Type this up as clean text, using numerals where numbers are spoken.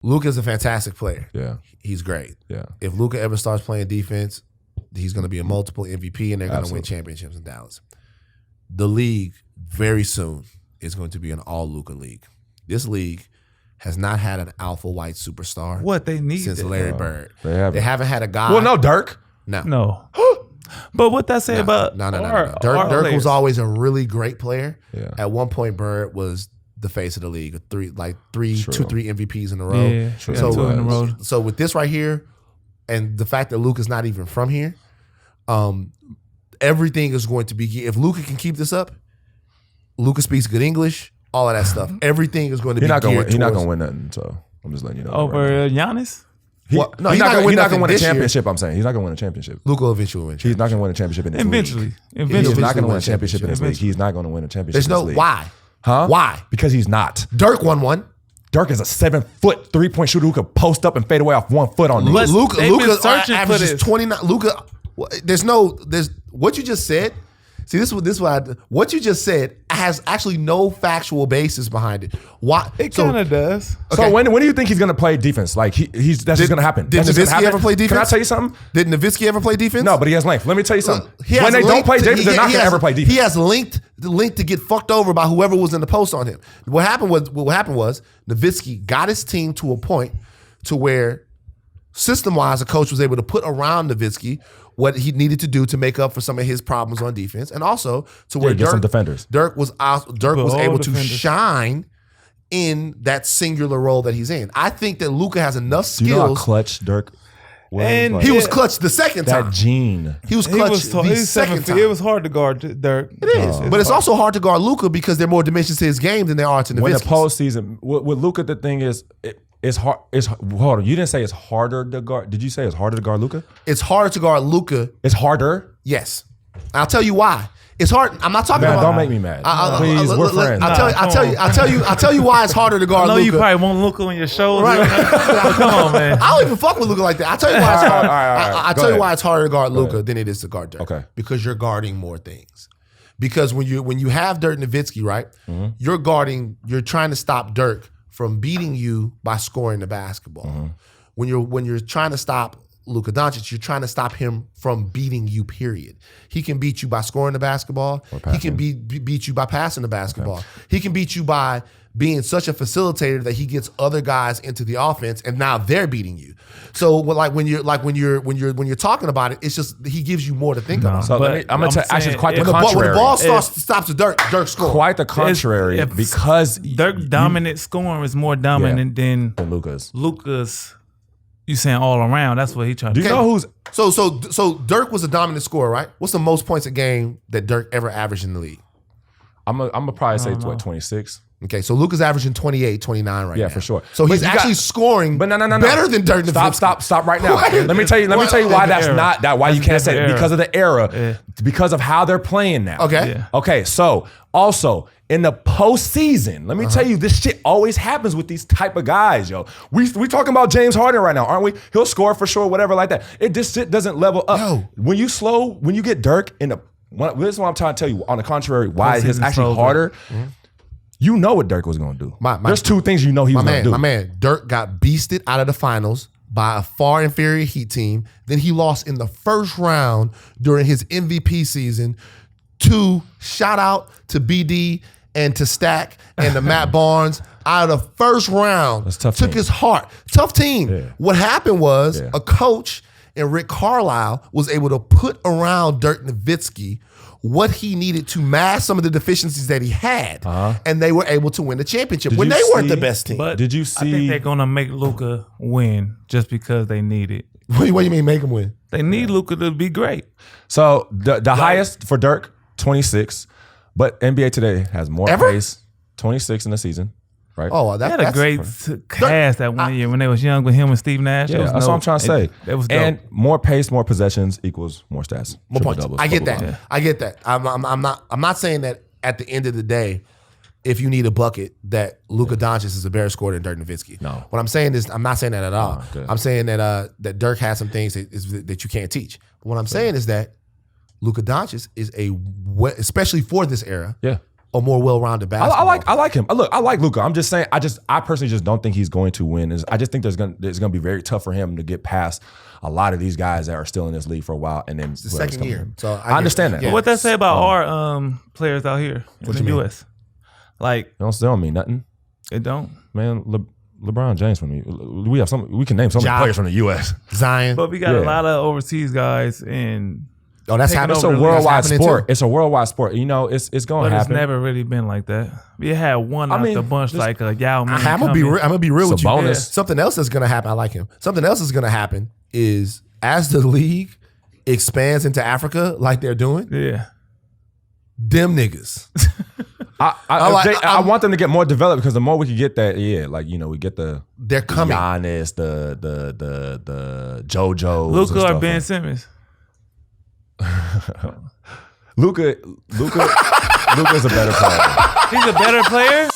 Luka's a fantastic player. Yeah. He's great. Yeah. If Luka ever starts playing defense, he's going to be a multiple MVP and they're going to win championships in Dallas. The league very soon is going to be an all Luka league. This league has not had an alpha white superstar. What they need since Larry Bird. They haven't had a guy. Well, no, Dirk. No. But what that say about no. Dirk was always a really great player. Yeah. At one point, Bird was the face of the league. Three MVPs in a row. Yeah, two in a row. So with this right here, and the fact that Luka's not even from here, everything is going to be. If Luka can keep this up, Luka speaks good English, all of that stuff. Everything is going to be. He's not going to win nothing. So I'm just letting you know. Over Giannis. He's not going to win a championship. I'm saying he's not going to win a championship. Luka will eventually win. He's not going to win a championship in this league. Eventually, he's not going to win a championship in this league. He's not going to win a championship. There's no why. Huh? Why? Because he's not. Dirk won one. Dirk is a 7-foot 3-point shooter who could post up and fade away off 1 foot on me. Luka averages 29. Luka, there's what you just said. See, what you just said has actually no factual basis behind it. Why? It kind of does. Okay. So when do you think he's going to play defense? Like that's just going to happen. Did Nowitzki ever play defense? Can I tell you something? Did Nowitzki ever play defense? No, but he has length. Let me tell you something. When they don't play defense, they're not going to ever play defense. He has length to get fucked over by whoever was in the post on him. What happened was Nowitzki got his team to a point to where system-wise, a coach was able to put around Nowitzki what he needed to do to make up for some of his problems on defense, and also to where get some defenders. Dirk was able to shine in that singular role that he's in. I think that Luka has enough skills. Do you know how clutch Dirk was? And he was clutch the second time. That gene. He was clutch the second time. It was hard to guard Dirk. It is. But it's also hard to guard Luka because there are more dimensions to his game than there are to Nowitzki. When the postseason, with Luka, the thing is, it's hard. Hold on. You didn't say it's harder to guard. Did you say it's harder to guard Luka? It's harder to guard Luka. It's harder? Yes. I'll tell you why. It's hard. I'm not talking about. Don't make me mad. Please, we're friends. I'll tell you why it's harder to guard Luka. I know you probably won't look on your shoulder. Right. Come on, man. I don't even fuck with Luka like that. I'll tell you why it's hard. I'll tell you why it's harder to guard Luka than it is to guard Dirk. Okay. Because you're guarding more things. Because when you have Dirk Nowitzki, right, you're trying to stop Dirk from beating you by scoring the basketball. Mm-hmm. When you're trying to stop Luka Doncic, you're trying to stop him from beating you, period. He can beat you by scoring the basketball. He can beat you by passing the basketball. Okay. He can beat you by being such a facilitator that he gets other guys into the offense, and now they're beating you. So, when you're talking about it, it's just he gives you more to think about. So I'm gonna tell actually quite the contrary. When the ball stops to Dirk scores. Quite the contrary, because Dirk dominant scoring is more dominant than Luka's. You saying all around? That's what he tried to do. You know who's so Dirk was a dominant scorer, right? What's the most points a game that Dirk ever averaged in the league? I'm gonna probably say 26. Okay, so Luka's averaging 28, 29 right now. Yeah, for sure. So he's actually scoring better than Dirk Nowitzki. Stop right now. Let me tell you why that's not that. Why you can't say it. Because of the era. Because of how they're playing now. Okay. Yeah. Okay, so also in the postseason, let me tell you, this shit always happens with these type of guys, yo. We talking about James Harden right now, aren't we? He'll score for sure, whatever like that. This shit doesn't level up. Yo. When you get Dirk in the, this is what I'm trying to tell you. On the contrary, why it's actually harder. Mm-hmm. You know what Dirk was going to do. There's two things you know he was going to do. My man, Dirk got beasted out of the finals by a far inferior Heat team. Then he lost in the first round during his MVP season to shout out to BD and to Stack and to Matt Barnes out of the first round. That's tough. Took team. his heart. Tough team. Yeah. What happened was a coach and Rick Carlisle was able to put around Dirk Nowitzki what he needed to mask some of the deficiencies that he had, and they were able to win the championship when they weren't the best team. But did you see? I think they're gonna make Luka win just because they need it. What do you mean make him win? They need Luka to be great. So the highest for Dirk, 26, but NBA today has more pace, 26 in the season. Right. Oh, they had a great cast that one year when they was young with him and Steve Nash. Yeah, that's what I'm trying to say. That was dope. And more pace, more possessions equals more stats. More points. Doubles, I get blah, that. blah, blah. I get that. I'm not saying that at the end of the day, if you need a bucket, that Luka Doncic is a better scorer than Dirk Nowitzki. No. What I'm saying is, I'm not saying that at all. Good. I'm saying that that Dirk has some things that you can't teach. But what I'm saying is that Luka Doncic is especially for this era, a more well-rounded basketball. I like him. Look, I like Luka. I'm just saying. I personally just don't think he's going to win. I just think it's gonna be very tough for him to get past a lot of these guys that are still in this league for a while, and then It's the second year. So I understand that. Yeah. But what that say about our players out here in the U.S.? Like, They don't mean nothing, it don't. man. LeBron James from we have some. We can name so many players from the U.S. Zion. But we got a lot of overseas guys, and Oh, that's taking happening. It's a over the worldwide happening sport. too. It's a worldwide sport. You know, it's going but to it's happen. never really been like that. We had one out the bunch, like a Yao Ming. I'm gonna be real with you. Sabonis. Yeah. Something else that's gonna happen. I like him. Something else is gonna happen is as the league expands into Africa, like they're doing, Yeah. them niggas. I want them to get more developed because the more we can get that, we get the They're coming. Giannis, the JoJo's, Luka or Ben Simmons? Luka's a better player. He's a better player?